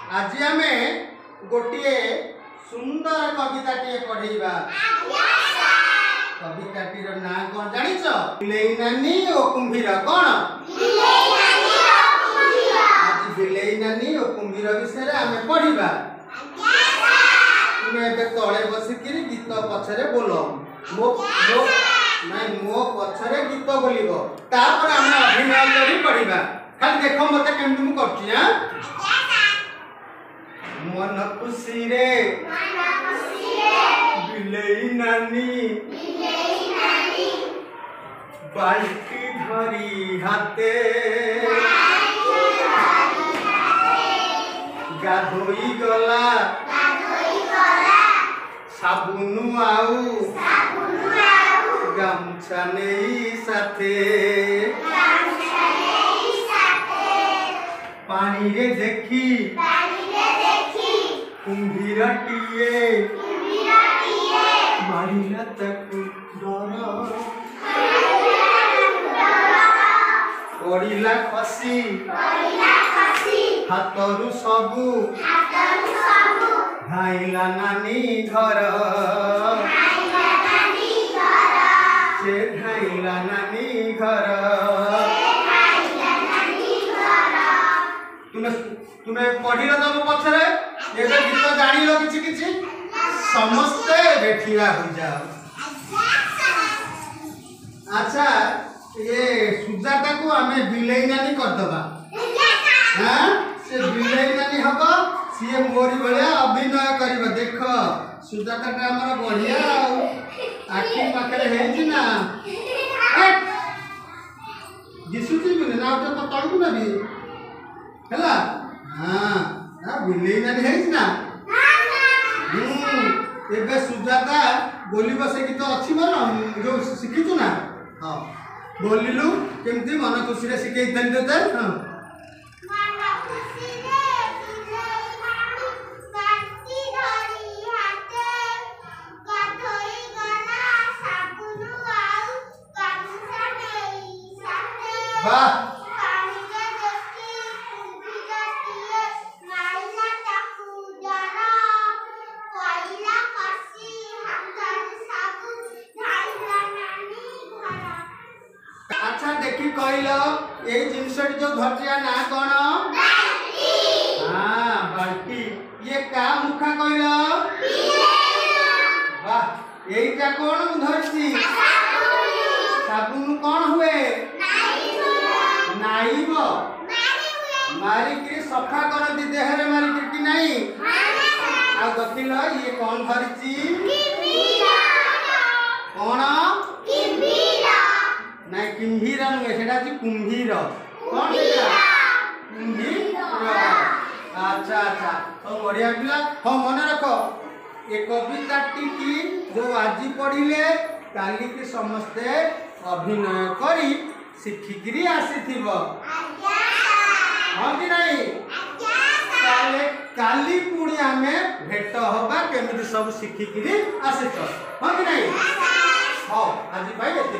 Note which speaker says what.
Speaker 1: आज आमे गोटे सुंदर कविताटी पढ़ेबा। कविताटीर ना कौन जानिछ? बिलेई नानी ओ कुंभीर। कौन? आज बिलेई नानी ओ कुंभीर विषय आमे पढ़िबा। तुमे एबे तळे बसिकिरी गीत पछरे बोलो। मो पछरे गीत बोलिबो, तापर आमे अभिनय करी पढ़िबा। खाली देखो मते केमति मु करछि। हां, मन खुशी रे बिलेई नानी बाल्टी धरी हाथे गाधोई गला साबुनु आउ गामछा नहीं साथे पानी रे देखी कुंभीरटीए मारिला ताकू डर पड़िला खसी हाथरू सबू धाइला नानी घर से धाइला नानी घर। तुमे पढ़ी तम पछरे एबे गीत जानिलो किछि किछि समस्ते बैठिया हो जाओ। अच्छा, ये सुजाता को हमें बिलेई नानी कर दबा। हां, से बिलेई नानी हबो, सिए मोरी भलिया अभिनय करिवो। देखो सुजाता टा हमर बढ़िया आखि पाखरे हे छि ना। दिसुची बिने ना तो तळकु ना भी हला। हां, ना बिलेई नानी हे छि ना। एबे सुजाता बोलिबो से गीत अछि मन जो सिखिछु ना। हां, बोलिलु केमति मन खुशी रे सिखै थन देते। हां,
Speaker 2: मन खुशी रे बिलेई नानी बाल्टी धरी हाथे गाधोई गला साबुनु आउ गामछा नहीं साथे।
Speaker 1: वाह, अच्छा देखी कहलो ए जिनसटी जो धरतिया ना कोन? बाल्टी। हां, बाल्टी। ये का मुखा कहलो? बिलेई। वाह, एईटा कोन मु धरछि? साबुन। साबुन कोन हुए? नाइबो मारी के सफा करती देह रे मारी के कि नहीं? आ दखिल ये कोन धरछि? कोन? नहीं किंभीर नुहे, सेटा छि कुंभीर। कोन सेटा? कुंभीर। अच्छा अच्छा, तो बढ़िया पिला। हां, मन रखो ये कविताटी की जो आज पढ़िले काली के समस्ते अभिनय करी शिखिकिरी आसीथिबो। हां कि नहीं? ताले काली पुणी हमें भेट होबा केमिति सब शिखिकिरी आसीतो। हां कि नहीं? हां, आज भाई एते